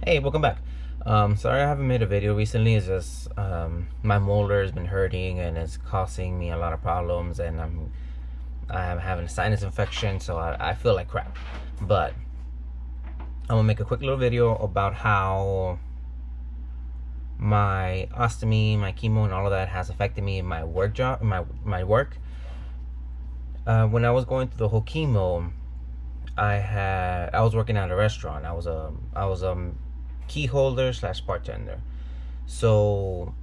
Hey, welcome back. Sorry I haven't made a video recently. It's just my molar has been hurting and it's causing me a lot of problems, and I'm having a sinus infection, so I feel like crap. But I'm gonna make a quick little video about how my ostomy, my chemo, and all of that has affected me in my work job, my work. When I was going through the whole chemo, I was working at a restaurant. I was a key holder slash bartender. So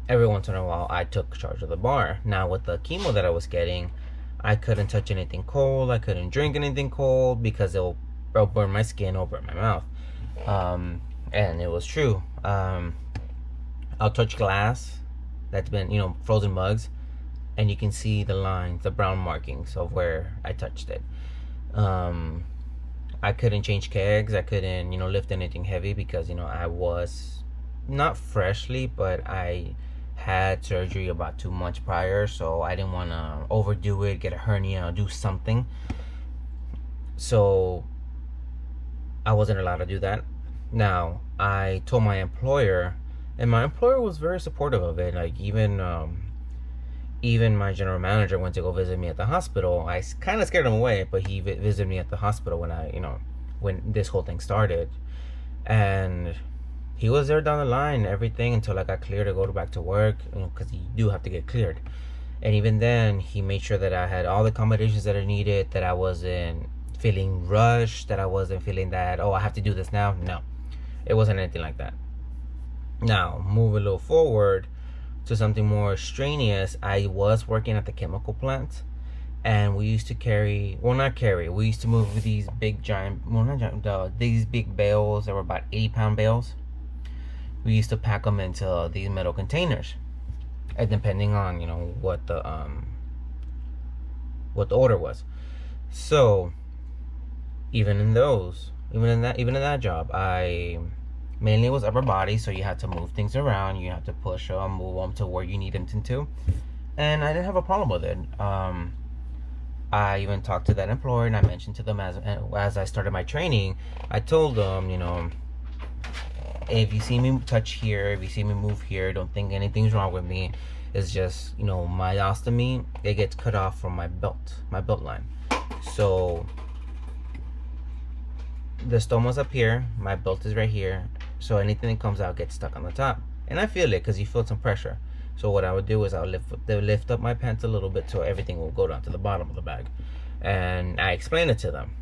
every once in a while, I took charge of the bar. Now with the chemo that I was getting, I couldn't touch anything cold. I couldn't drink anything cold because it'll burn my skin, it'll burn my mouth. And it was true. I'll touch glass that's been, frozen mugs, and you can see the lines, the brown markings of where I touched it. I couldn't change kegs. I couldn't, lift anything heavy because, I was not freshly, but I had surgery about 2 months prior, so I didn't want to overdo it, get a hernia, or do something. So I wasn't allowed to do that. Now, I told my employer, and my employer was very supportive of it. Like, even my general manager went to go visit me at the hospital. I kind of scared him away, but he visited me at the hospital when this whole thing started. And he was there down the line, everything, until I got cleared to go back to work, because you do have to get cleared. And even then, he made sure that I had all the accommodations that I needed, that I wasn't feeling rushed, that I wasn't feeling that, oh, I have to do this now. No, it wasn't anything like that. Now, move a little forward to something more strenuous. I was working at the chemical plant, and we used to we used to move these big giant, well, not giant, these big bales that were about 80-pound bales. We used to pack them into these metal containers, and depending on what the order was. So even in that job, I mainly was upper body, so you had to move things around, you had to push them, move them to where you need them to, and I didn't have a problem with it. I even talked to that employer, and I mentioned to them as I started my training, I told them, if you see me touch here, if you see me move here, don't think anything's wrong with me. It's just, my ostomy, it gets cut off from my belt line. So the stoma's up here, my belt is right here, so anything that comes out gets stuck on the top. And I feel it because you feel some pressure. So what I would do is I would lift up my pants a little bit so everything will go down to the bottom of the bag. And I explained it to them.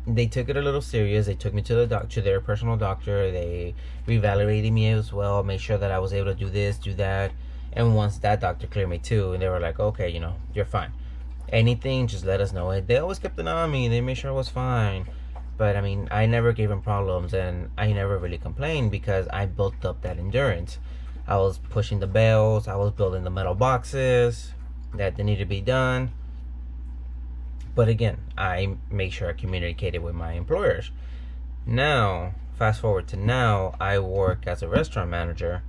They took it a little serious. They took me to their personal doctor. They reevaluated me as well, made sure that I was able to do this, do that. And once that doctor cleared me too, and they were like, okay, you're fine. Anything, just let us know. They always kept an eye on me. They made sure I was fine. But I mean, I never gave them problems, and I never really complained because I built up that endurance. I was pushing the bales, I was building the metal boxes that they needed to be done. But again, I make sure I communicated with my employers. Now, fast forward to now, I work as a restaurant manager,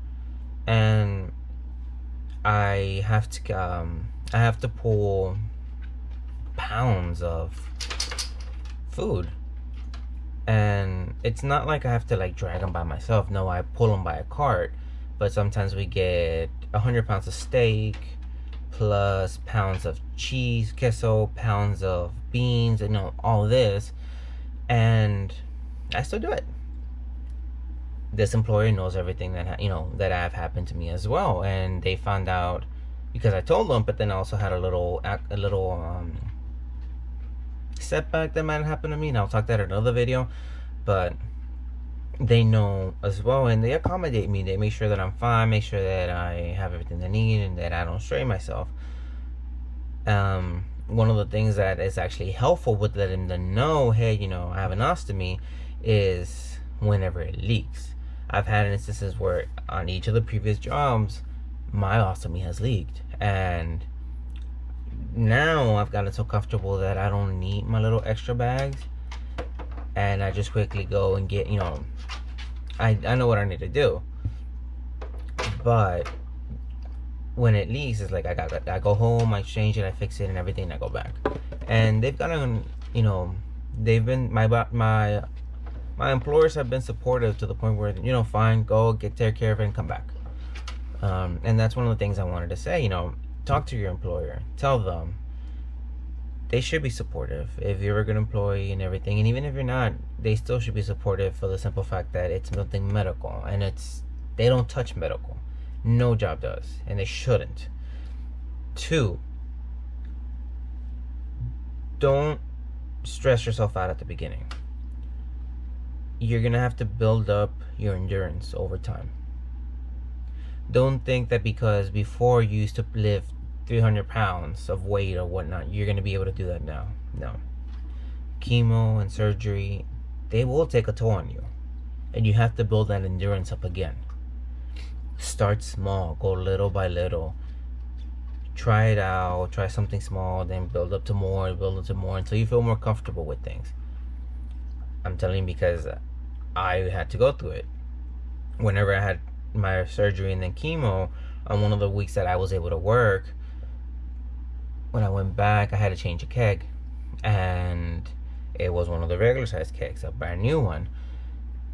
and I have to pull pounds of food. And it's not like I have to drag them by myself. No, I pull them by a cart. But sometimes we get 100 pounds of steak, plus pounds of cheese, queso, pounds of beans, and all this. And I still do it. This employer knows everything that that have happened to me as well, and they found out because I told them. But then I also had a little setback that might happen to me, and I'll talk that in another video. But they know as well, and they accommodate me. They make sure that I'm fine, make sure that I have everything I need, and that I don't strain myself. One of the things that is actually helpful with letting them know, hey, I have an ostomy, is whenever it leaks. I've had instances where on each of the previous jobs, my ostomy has leaked, and now I've gotten so comfortable that I don't need my little extra bags, and I just quickly go and get, I know what I need to do. But when it leaks, it's like I go home, I change it, I fix it and everything, and I go back. And they've gotten, they've been my My employers have been supportive to the point where, fine, go take care of it and come back. And that's one of the things I wanted to say. Talk to your employer, tell them they should be supportive if you're a good employee and everything. And even if you're not, they still should be supportive for the simple fact that it's something medical, and they don't touch medical. No job does, and they shouldn't. 2, don't stress yourself out at the beginning. You're gonna have to build up your endurance over time. Don't think that because before you used to lift 300 pounds of weight or whatnot, you're gonna be able to do that now. No. Chemo and surgery, they will take a toll on you, and you have to build that endurance up again. Start small, go little by little. Try it out, try something small, then build up to more until you feel more comfortable with things. I'm telling you because I had to go through it. Whenever I had my surgery and then chemo, on one of the weeks that I was able to work, when I went back, I had to change a keg, and it was one of the regular size kegs, a brand new one.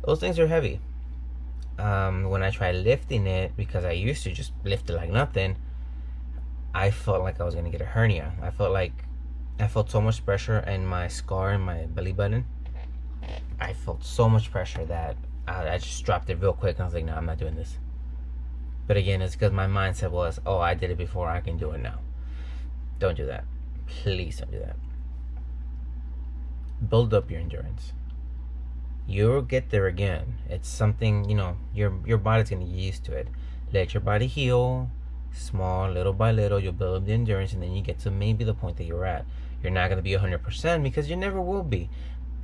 Those things are heavy. When I tried lifting it, because I used to just lift it like nothing, I felt like I was gonna get a hernia. I felt so much pressure in my scar in my belly button. I felt so much pressure that I just dropped it real quick, and I was like, no, I'm not doing this. But again, it's because my mindset was, oh, I did it before, I can do it now. Don't do that. Please don't do that. Build up your endurance. You'll get there again. It's something, your body's going to get used to it. Let your body heal. Small, little by little, you'll build up the endurance, and then you get to maybe the point that you're at. You're not going to be 100% because you never will be.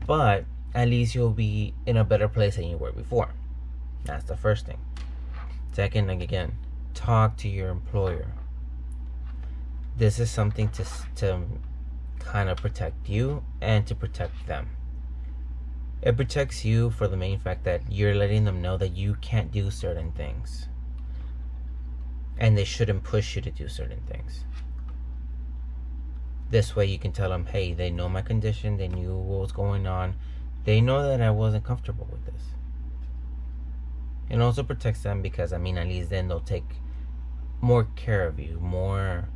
But at least you'll be in a better place than you were before. That's the first thing. Second, again, talk to your employer. This is something to kind of protect you and to protect them. It protects you for the main fact that you're letting them know that you can't do certain things, and they shouldn't push you to do certain things. This way you can tell them, hey, they know my condition, they knew what was going on, they know that I wasn't comfortable with this. It also protects them because, at least then they'll take more care of you, more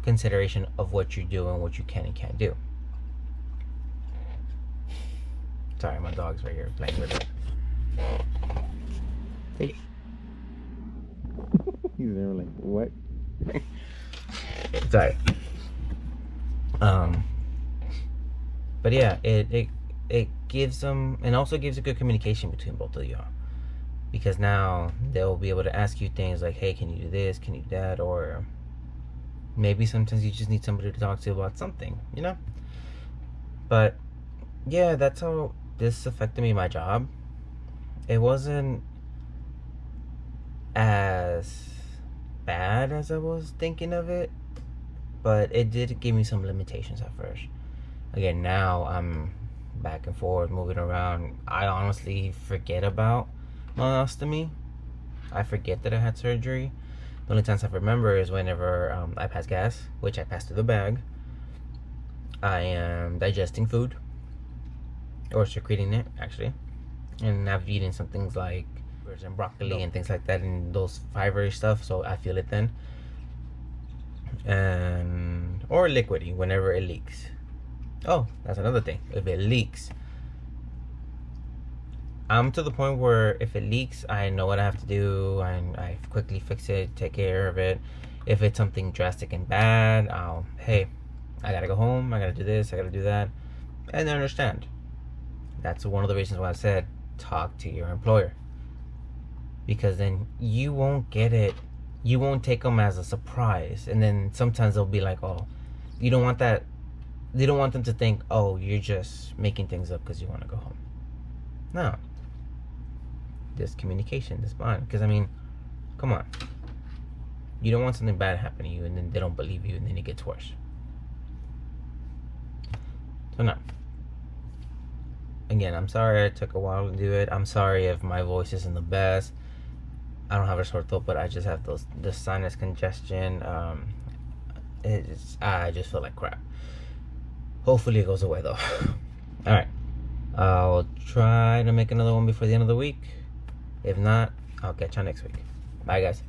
consideration of what you do and what you can and can't do. Sorry, my dog's right here playing with it. Hey. He's there like, what? Sorry. But yeah, it gives them, and also gives a good communication between both of y'all, because now they'll be able to ask you things like, hey, can you do this, can you do that, or maybe sometimes you just need somebody to talk to about something, But yeah, that's how this affected me, my job. It wasn't as bad as I was thinking of it, but it did give me some limitations at first. Again, now I'm back and forth, moving around. I honestly forget about my ostomy. I forget that I had surgery. The only times I remember is whenever I pass gas, which I pass through the bag. I am digesting food, or secreting it, actually. And I've eaten some things like and broccoli and things like that, and those fibery stuff, so I feel it then. And or liquidy whenever it leaks. Oh, that's another thing. If it leaks, I'm to the point where if it leaks, I know what I have to do, and I quickly fix it, take care of it. If it's something drastic and bad, hey, I gotta go home, I gotta do this, I gotta do that, and they understand. That's one of the reasons why I said talk to your employer, because then you won't get it, you won't take them as a surprise, and then sometimes they'll be like, oh, you don't want that, they don't want them to think, oh, you're just making things up because you want to go home. No, this communication, this bond, because come on, you don't want something bad to happen to you and then they don't believe you and then it gets worse. So no, again, I'm sorry it took a while to do it. I'm sorry if my voice isn't the best. I don't have a sore throat, but I just have the sinus congestion. I just feel like crap. Hopefully it goes away though. All right. I'll try to make another one before the end of the week. If not, I'll catch you next week. Bye, guys.